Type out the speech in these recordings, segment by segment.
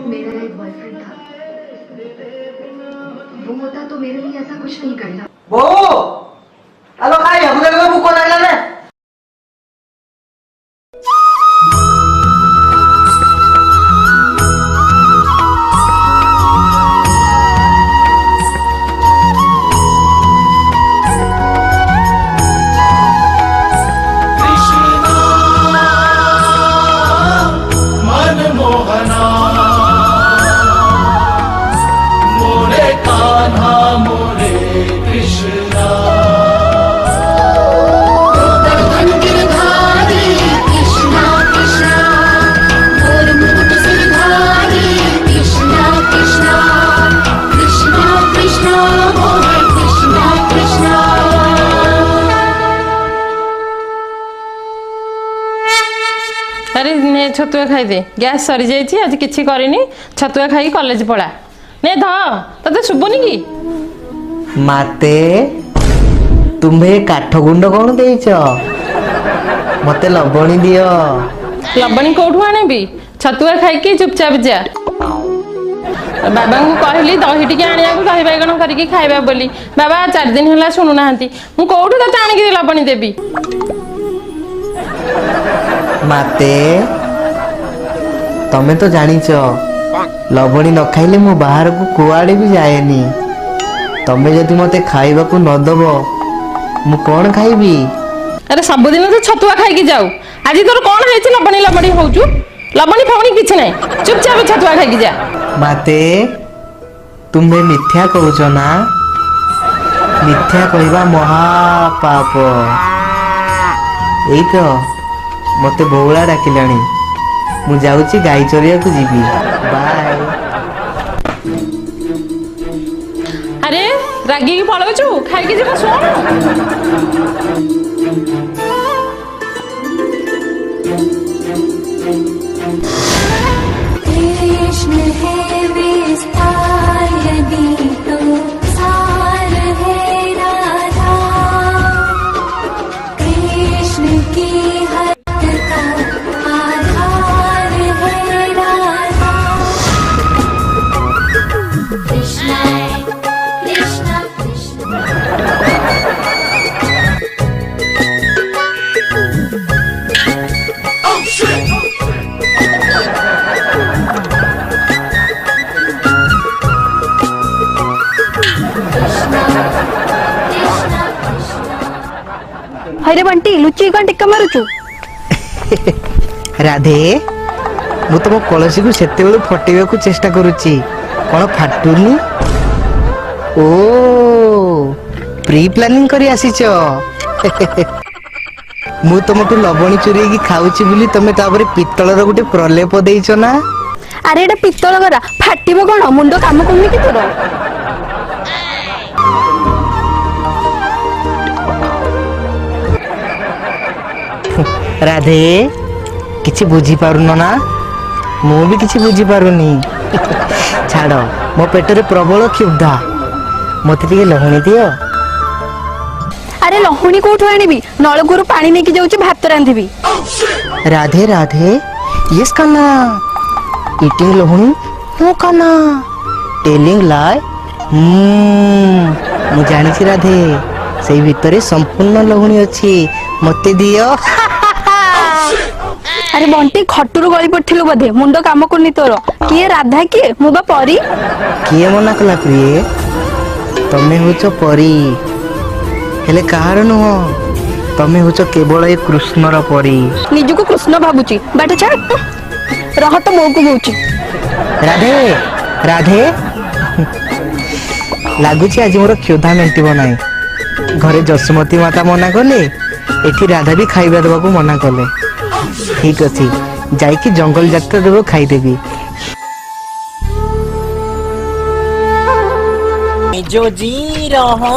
मेरा एक बॉयफ्रेंड था, वो होता तो मेरे लिए ऐसा कुछ नहीं करता। बो आलो काय अगोदर भूक लागला ना। अरे ने छतुआ खाई दे, गैस सरी जाइए आज किसी करनी। छतुआ खाई कॉलेज पड़ा ने ध तते शुभुनी कि माते तुम्हें काठ गुंड कौन देच मते लबणी दियो। लबणी कौटू आनेबी छतुआ खाई चुपचाप जा। बाबा को कहली दही टी आने दही बैगण करके खाइबा बोली, बाबा 4 दिन है शुणुना मु कौटू तते आणिक लबणी देवी। माते तमें तो जानिच लवणी न खाइले मु बाहर को कुआड़े भी जाएनी। तमें जदि मते खाइबा को न दब मु कौन खाइबी। अरे सबुदिन तो छतुआ खाई जाऊ, आज तोर कौन है लबणी लबणी होचु? लबणी फबणी किछ नहीं, चुपचाप छतुआ खाई जा। माते तुम्हें मिथ्या कहूच ना, मिथ्या कहवा महापाप। एई तो मते बहुला डाकिलानी, मु जाउची गाई चरिया को जीवी। बाय। अरे रागी की पळौचु खाई के जीवा सोण। कृष्ण है विस्तार यदि तो सार है राधा। कृष्ण की हद का आधार है राधा। कृष्ण कृष्ण कृष्ण। हरे बंटी लुची कौन टिक्का मारुचु? राधे मु तुम कलसी को सेते बेलू फटेबा को चेष्टा करुची, कौन फाटुनी? ओ प्री प्लानिंग करी आसीच। मु तुमठू लवणी चोरी की खाऊची बोली तमे तापर पित्तलर गोटे प्रलेप देइछ ना। अरे एटा पित्तल करा फाटिबो कोन? मुंडो काम करनी कि तोर? राधे किछि बुझी पारुन ना, मु भी किछि बुझी पारुनी। छाड़ मो पेटरे प्रबल क्षुब्धा, मते टिके लहुणी दियो। अरे लहुणी कोठो आनिबी? नळगुरु पानी नेकी जाउची, भात रांधिबी। राधे राधे यस काना, ईटिंग लहुणी नो काना, टेलिंग लाय। मु जानी छी राधे, सेई भितरे संपूर्ण लहुणी अछि, मते दियो। अरे बंटी खटुरु गली पड़थिलु बधे, मुंडो काम करनी तोर। किए राधा किए? मु बा परी। किए मना कला प्रिय? तमे होच परी, हेले कहार नुह। तमे होच केवल ए कृष्णर परी। निजु को कृष्ण भाबुची, बाटे छाड़ रह तो मो को होउची। राधे राधे लागुची आज मोर क्षुधा मेंटिबो नाही। घरे जसुमती माता मना कले, एठी राधा भी खाइबा देबा को मना कले। ठीक अछि, जाई कि जंगल जात्रा देबो खाइदेबी। जो जी रहा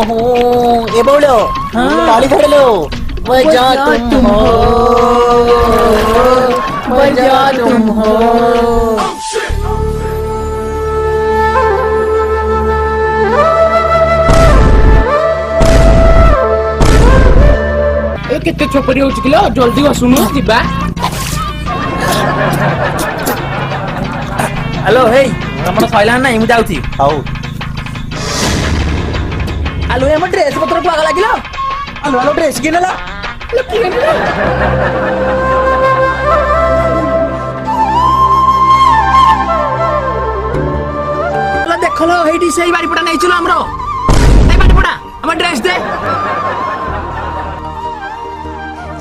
हूँ ये बोलो, ताली भर लो। वजह तुम हो, वजह तुम हो। केते छपरी होच किलो, जल्दी आसुनु जिबा। हेलो हे तमर सइला नाही मु जाउची ହଉ आलो हम ड्रेस पत्र को आग लागिलो ଆଲୋ ଆଲୋ ଡ୍ରେସ୍ କିଏ ନେଲା देखलो हेटी सेही बारीपड़ा नै चलो हमरो ए बारीपड़ा हम ड्रेस दे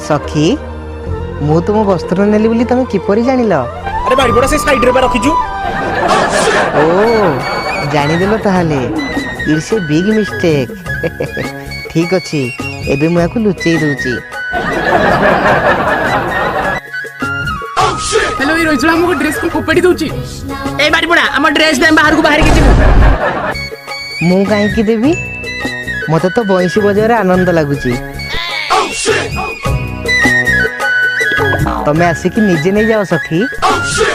सखी ମୁଁ ତୁମ ବସ୍ତ୍ର ନେଲି ବୋଲି ତମେ କିପରି ଜାଣିଲ? ଆରେ ବାରିପଡ଼ା ସେ ସାଇଡରେ ବା ରଖିଛୁ ଓ ଜାଣିଦେଲ ତାହେଲେ ଇଟ୍ସ ଏ ବିଗ୍ ମିଷ୍ଟେକ୍ ଠିକ୍ ଅଛି ଏବେ ମୁଁ ୟାକୁ ଲୁଚେଇ ଦଉଛି हेलो ये रोइजला हमको ड्रेस को कोपड़ी दउची ए बारीपड़ा हम ड्रेस दे बाहर को बाहर के जीवो ମୁଁ କାହିଁକି ଦେବି ମତେ ତ ବଇଁଶୀ ବଜାରରେ ଆନନ୍ଦ ଲାଗୁଛି ତମେ ଆସିକି ନିଜେ ନେଇଯାଅ ସଖୀ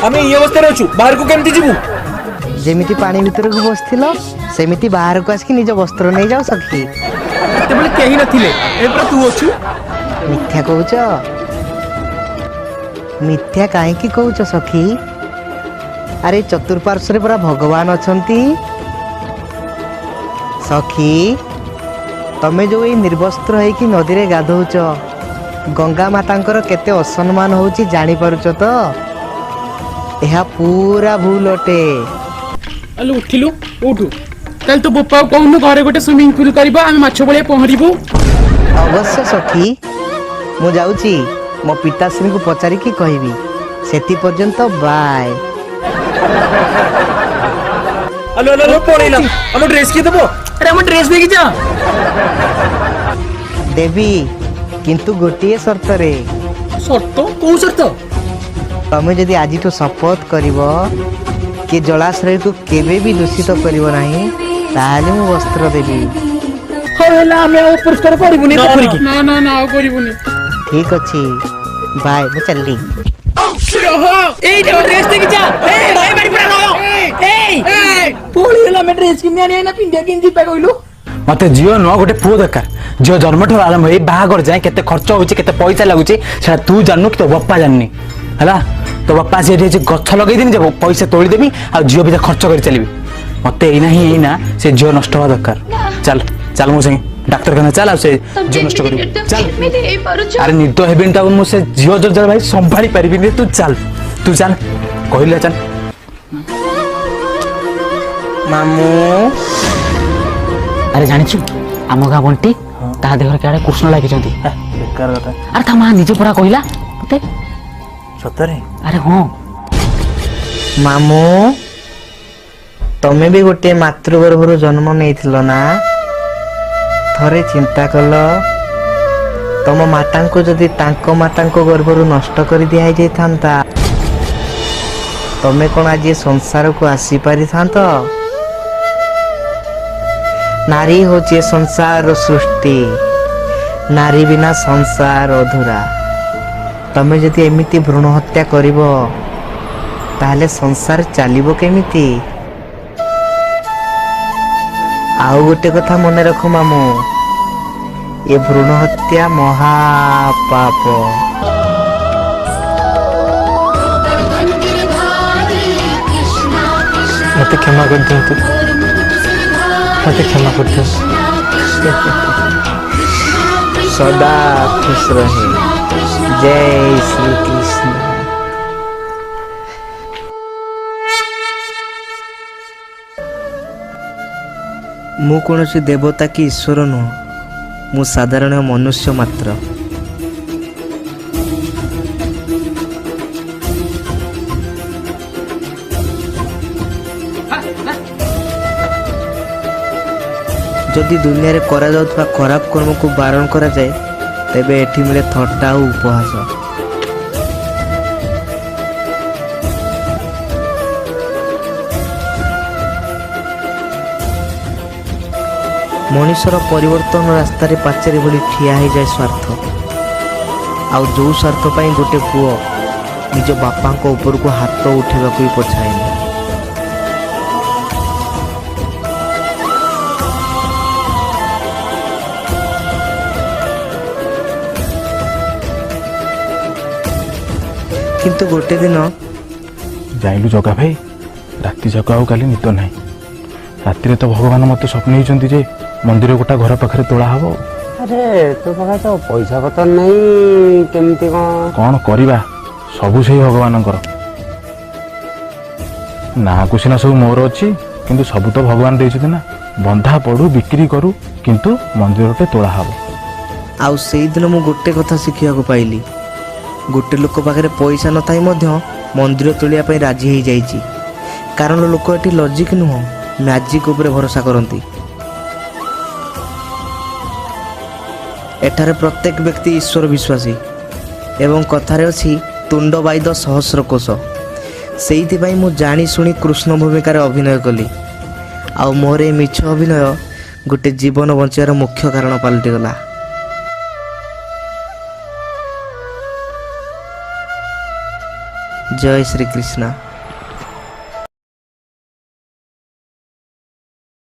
ଆମେ ଏ ଅବସ୍ଥାରେ ଅଛୁ ବାହାରକୁ କେମିତି ଯିବୁ ଯେମିତି ପାଣି ଭିତରକୁ ବସିଥିଲ ସେମିତି ବାହାରକୁ ଆସିକି ନିଜ ବସ୍ତ୍ର ନେଇଯାଅ ସଖୀ କେତେବେଳେ କେହି ନଥିଲେ ଏ ପୁରା ତୁ ଅଛୁ ମିଥ୍ୟା କହୁଛ ମିଥ୍ୟା କାହିଁକି କହୁଛ ସଖୀ ଆରେ ଚତୁଃପାର୍ଶ୍ୱରେ ପୁରା ଭଗବାନ ଅଛନ୍ତି ସଖୀ ତମେ ଯୋଉ ଏଇ ନିର୍ବସ୍ତ୍ର ହେଇକି ନଦୀରେ ଗାଧଉଛ ଗଙ୍ଗା ମାତାଙ୍କର କେତେ ଅସମ୍ମାନ ହଉଛି ଜାଣିପାରୁଛ ତ ଏହା ପୁରା ଭୁଲ ଅଟେ हेलो उठिलु उठु कल तो बोपा कहनु घरे गोटे स्विमिंग पूल करबा हम माछ बळे पहरिबु ଅବଶ୍ୟ ସଖୀ ମୁଁ ଯାଉଛି ମୋ ପିତାଶ୍ରୀଙ୍କୁ ପଚାରିକି କହିବି ସେତି ପର୍ଯ୍ୟନ୍ତ ବାଏ ଆଲୋ ଆଲୋ ଆଲୋ ପଳେଇଲା ଆମ ଡ୍ରେସ୍ କିଏ ଦେବ अरे हम ड्रेस देकी जा ଦେବି କିନ୍ତୁ ଗୋଟିଏ ସର୍ତ୍ତରେ शर्त को शर्त ତମେ ଯଦି ଆଜିଠୁ ଶପଥ କରିବ କି ଜଳାଶୟକୁ କେବେ ବି ଦୂଷିତ କରିବ ନାହିଁ ତାହେଲେ ମୁଁ ବସ୍ତ୍ର ଦେବି होला हम पुरस्कार करबुनी देखि ना ना ना आ करबुनी ଠିକ୍ ଅଛି ବାଏ ମୁଁ ଚାଲିଲି ओहो ए ड्रेस देकी जा ए भाई बारी पड़ा रहो ए पोली होला मैं ड्रेस किने आनी ना पिंडिया किन जीपा कहलु मते झियो न गोटे पुओ दरकार झियो जन्म ठो आरंभ हे बाहागर जाए केते खर्च होउची केते पैसा लागुची सेटा तू जाननु कि तो बापा जाननी हला तो बापा से जे गछ लगै दिनी जे पैसा तोड़ी देबी आ झियो भी खर्च कर चलबी मते एना ही एना से झियो नष्ट होवा दरकार चल चल मो संगे डाक्टर खाना चल आ से झियो नष्ट करी चल अरे निद हेबिन ता मो से झियो जर भाई संभाली परिबिनी तू चल कहले चल ମାମୁଁ अरे जानिछु आम गाँ बंटी ता देहर के कृष्ण लगी बेकार कथा अरे ता माँ निजे पड़ा कहला मते सतरे अरे हाँ ମାମୁଁ ତମେ ବି ଗୋଟେ ମାତୃଗର୍ଭରୁ ଜନ୍ମ ନେଇଥିଲ ନା ଥରେ ଚିନ୍ତା କଲ ତମ ମାତାଙ୍କୁ ଯଦି ତାଙ୍କ ମାତାଙ୍କ ଗର୍ଭରୁ ନଷ୍ଟ କରି ଦିଆଯାଇଥାନ୍ତା ତମେ କ'ଣ ଆଜି ସଂସାରକୁ ଆସିପାରିଥାନ୍ତ नारी होचे संसार सृष्टि नारी बिना संसार अधूरा तमे जदि एमिति भ्रूण हत्या करिवो ताहले संसार चलिबो केमिति आउ गोटे कथा मने रखो मामू ये भ्रूण हत्या महापाप मते क्षमा कर दियंतु मते क्षमा कर दियंतु सदा खुश रहे जय श्री कृष्ण मु कौन देवता कि ईश्वर नुह मु साधारण मनुष्य मात्र जदि दुनिया रे करा जाउथबा खराब कर्म को बारण करा जाए तेबे एठी मिले थट्टा और उपहास मनुष्यर परिवर्तन रास्ता रे पाचेरी भली ठिया हो जाए स्वार्थ आउ जो स्वार्थ पाई गोटे पुओ निज बापा ऊपर को हाथ उठेबा को पछाए किंतु गोटे दिन जाइलु जगा भाई ରାତି ଯାକ ଆଉ କାଲି ନିଦ ନାହିଁ। ରାତିରେ ତ ଭଗବାନ ମୋତେ ସ୍ୱପ୍ନେଇଛନ୍ତି ଯେ ମନ୍ଦିର ଗୋଟା ଘର ପାଖରେ ତୋଳା ହବ। ଆରେ ତୋ ପାଖରେ ତ ପଇସା ପତ୍ର ନାହିଁ, କେମିତି କ'ଣ କରିବା, ସବୁ ସେଇ ଭଗବାନଙ୍କର। ନାଁକୁ ସିନା ସବୁ ମୋର ଅଛି, କିନ୍ତୁ ସବୁ ତ ଭଗବାନ ଦେଇଛନ୍ତି ନା। ବନ୍ଧା ପଡ଼ୁ ବିକ୍ରି କରୁ, କିନ୍ତୁ ମନ୍ଦିରଟେ ତୋଳା ହବ। ଆଉ ସେଇଦିନ ମୁଁ ଗୋଟେ କଥା ଶିଖିବାକୁ ପାଇଲି, ଗୋଟେ ଲୋକ ପାଖରେ ପଇସା ନଥାଇ ମଧ୍ୟ ମନ୍ଦିର ତୋଳିବା ପାଇଁ ରାଜି ହେଇଯାଇଛି। କାରଣ ଲୋକ ଏଠି ଲଜିକ୍ ନୁହଁ, ମ୍ୟାଜିକ୍ ଉପରେ ଭରସା କରନ୍ତି। ଏଠାରେ ପ୍ରତ୍ୟେକ ବ୍ୟକ୍ତି ଈଶ୍ୱର ବିଶ୍ୱାସୀ ଏବଂ କଥାରେ ଅଛି ତୁଣ୍ଡ ବାଇଦ ସହସ୍ର କୋଶ। ସେଇଥିପାଇଁ ମୁଁ ଜାଣି ଶୁଣି କୃଷ୍ଣ ଭୂମିକାରେ ଅଭିନୟ କଲି। ଆଉ ମୋର ଏ ମିଛ ଅଭିନୟ ଗୋଟେ ଜୀବନ ବଞ୍ଚିବାର ମୁଖ୍ୟ କାରଣ ପାଲଟିଗଲା। ଜୟ ଶ୍ରୀ କୃଷ୍ଣ।